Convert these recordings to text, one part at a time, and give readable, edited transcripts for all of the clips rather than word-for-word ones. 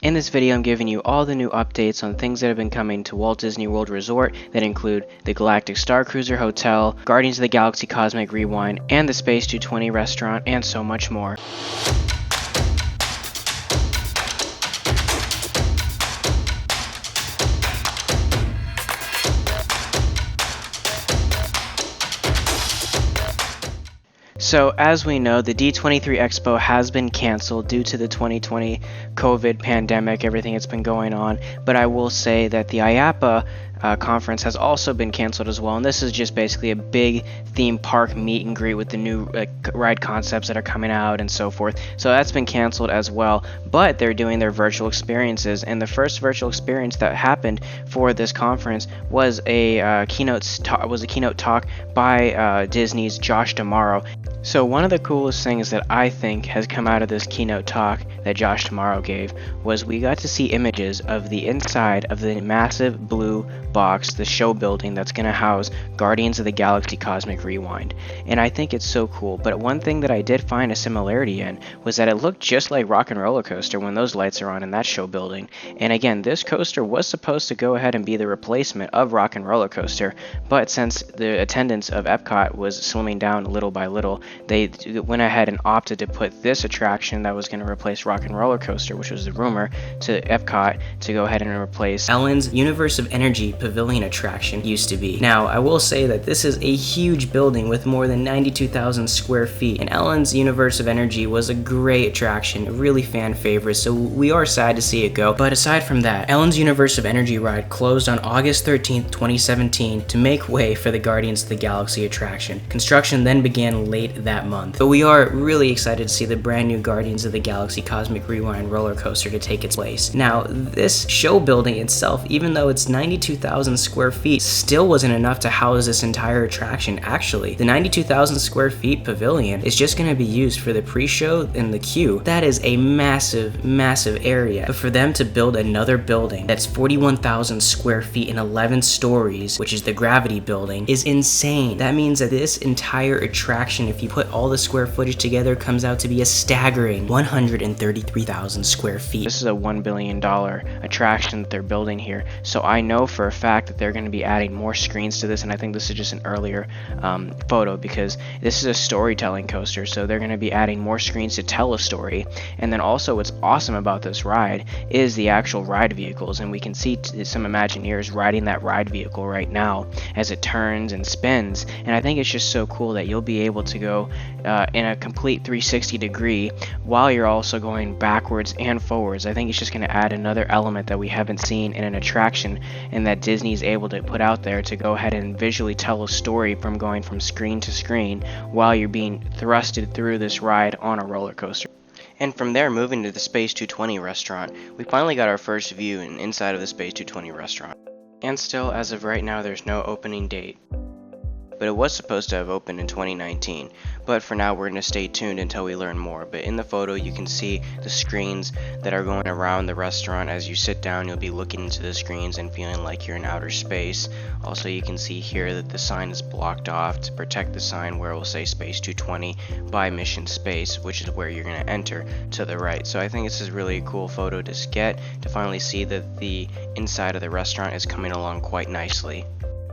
In this video, I'm giving you all the new updates on things that have been coming to Walt Disney World Resort that include the Galactic Star Cruiser Hotel, Guardians of the Galaxy Cosmic Rewind, and the Space 220 restaurant, and so much more. So as we know, the D23 Expo has been canceled due to the 2020 COVID pandemic, everything that's been going on, but I will say that the IAAPA conference has also been canceled as well, and this is just basically a big theme park meet and greet with the new ride concepts that are coming out and so forth. So that's been canceled as well, but they're doing their virtual experiences, and the first virtual experience that happened for this conference was a keynote talk by Disney's Josh D'Amaro. So one of the coolest things that I think has come out of this keynote talk that Josh D'Amaro gave was we got to see images of the inside of the massive blue box, the show building that's going to house Guardians of the Galaxy Cosmic Rewind. And I think it's so cool, but one thing that I did find a similarity in was that it looked just like Rock and Roller Coaster when those lights are on in that show building. And again, this coaster was supposed to go ahead and be the replacement of Rock and Roller Coaster, but since the attendance of Epcot was slimming down little by little, they went ahead and opted to put this attraction that was going to replace Rock and Roller Coaster, which was the rumor, to Epcot to go ahead and replace Ellen's Universe of Energy Pavilion attraction used to be. Now, I will say that this is a huge building with more than 92,000 square feet, and Ellen's Universe of Energy was a great attraction, a really fan favorite, so we are sad to see it go. But aside from that, Ellen's Universe of Energy ride closed on August 13th, 2017 to make way for the Guardians of the Galaxy attraction. Construction then began late that month, but we are really excited to see the brand new Guardians of the Galaxy Cosmic Rewind roller coaster to take its place. Now, this show building itself, even though it's 92,000 square feet, still wasn't enough to house this entire attraction. Actually, the 92,000 square feet pavilion is just going to be used for the pre-show and the queue. That is a massive area, but for them to build another building that's 41,000 square feet and 11 stories, which is the Gravity building, is insane. That means that this entire attraction, if you put all the square footage together, comes out to be a staggering 133,000 square feet. This is a $1 billion attraction that they're building here, so I know for a fact that they're going to be adding more screens to this, and I think this is just an earlier photo because this is a storytelling coaster, so they're going to be adding more screens to tell a story. And then also what's awesome about this ride is the actual ride vehicles, and we can see some Imagineers riding that ride vehicle right now as it turns and spins, and I think it's just so cool that you'll be able to go in a complete 360 degree while you're also going backwards and forwards. I think it's just going to add another element that we haven't seen in an attraction, and that Disney's able to put out there to go ahead and visually tell a story from going from screen to screen while you're being thrusted through this ride on a roller coaster. And from there, moving to the Space 220 restaurant, we finally got our first view inside of the Space 220 restaurant. And still, as of right now, there's no opening date, but it was supposed to have opened in 2019, but for now we're going to stay tuned until we learn more. But in the photo you can see the screens that are going around the restaurant. As you sit down, you'll be looking into the screens and feeling like you're in outer space. Also, you can see here that the sign is blocked off to protect the sign where it will say Space 220 by Mission Space, which is where you're going to enter to the right. So I think this is really a cool photo to get to finally see that the inside of the restaurant is coming along quite nicely.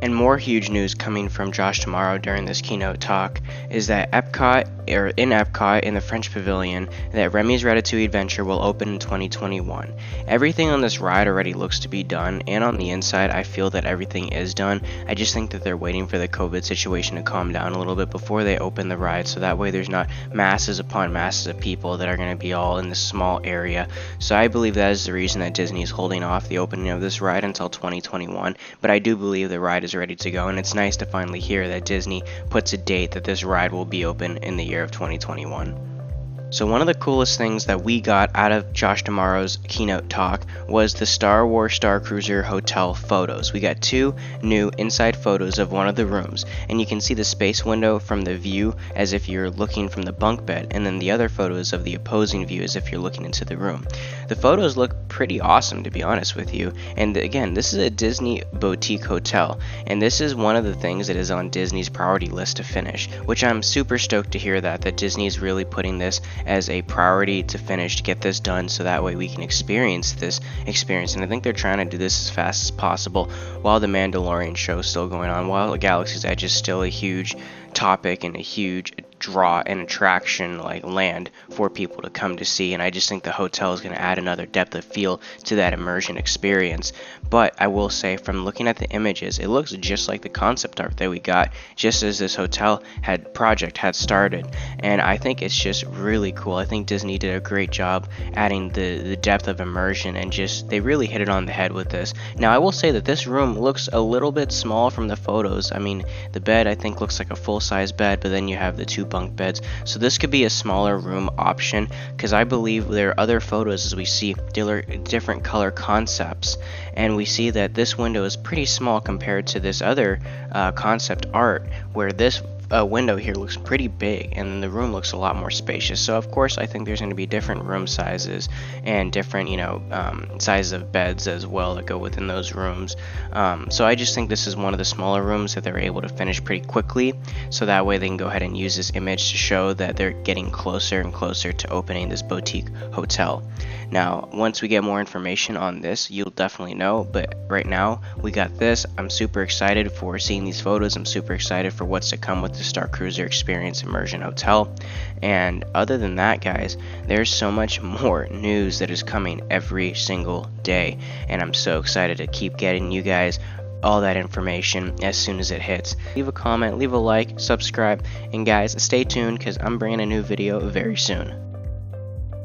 And more huge news coming from Josh D'Amaro during this keynote talk is that in Epcot in the French Pavilion, that Remy's Ratatouille Adventure will open in 2021. Everything on this ride already looks to be done, and on the inside I feel that everything is done. I just think that they're waiting for the COVID situation to calm down a little bit before they open the ride, so that way there's not masses upon masses of people that are going to be all in this small area. So I believe that is the reason that Disney is holding off the opening of this ride until 2021, but I do believe the ride is ready to go, and it's nice to finally hear that Disney puts a date that this ride will be open in the year of 2021. So one of the coolest things that we got out of Josh D'Amaro's keynote talk was the Star Wars Star Cruiser Hotel photos. We got two new inside photos of one of the rooms, and you can see the space window from the view as if you're looking from the bunk bed, and then the other photos of the opposing view as if you're looking into the room. The photos look pretty awesome, to be honest with you, and again, this is a Disney boutique hotel, and this is one of the things that is on Disney's priority list to finish, which I'm super stoked to hear that Disney is really putting this as a priority to finish, to get this done, so that way we can experience this experience. And I think they're trying to do this as fast as possible while the Mandalorian show is still going on, while Galaxy's Edge is still a huge topic and a huge draw and attraction, like land for people to come to see. And I just think the hotel is going to add another depth of feel to that immersion experience. But I will say, from looking at the images, it looks just like the concept art that we got just as this hotel project had started. And I think it's just really cool. I think Disney did a great job adding the depth of immersion, and just they really hit it on the head with this. Now I will say that this room looks a little bit small from the photos. I mean, the bed I think looks like a full-size bed, but then you have the 2 bunk beds, so this could be a smaller room option, because I believe there are other photos as we see different color concepts, and we see that this window is pretty small compared to this other concept art, where this window here looks pretty big and the room looks a lot more spacious. So of course I think there's going to be different room sizes and different sizes of beds as well that go within those rooms. So I just think this is one of the smaller rooms that they're able to finish pretty quickly, so that way they can go ahead and use this image to show that they're getting closer and closer to opening this boutique hotel. Now once we get more information on this, you'll definitely know, but right now we got this. I'm super excited for seeing these photos. I'm super excited for what's to come with the Star Cruiser Experience Immersion Hotel. And other than that, guys, there's so much more news that is coming every single day, and I'm so excited to keep getting you guys all that information as soon as it hits. Leave a comment, leave a like, subscribe, and guys, stay tuned because I'm bringing a new video very soon.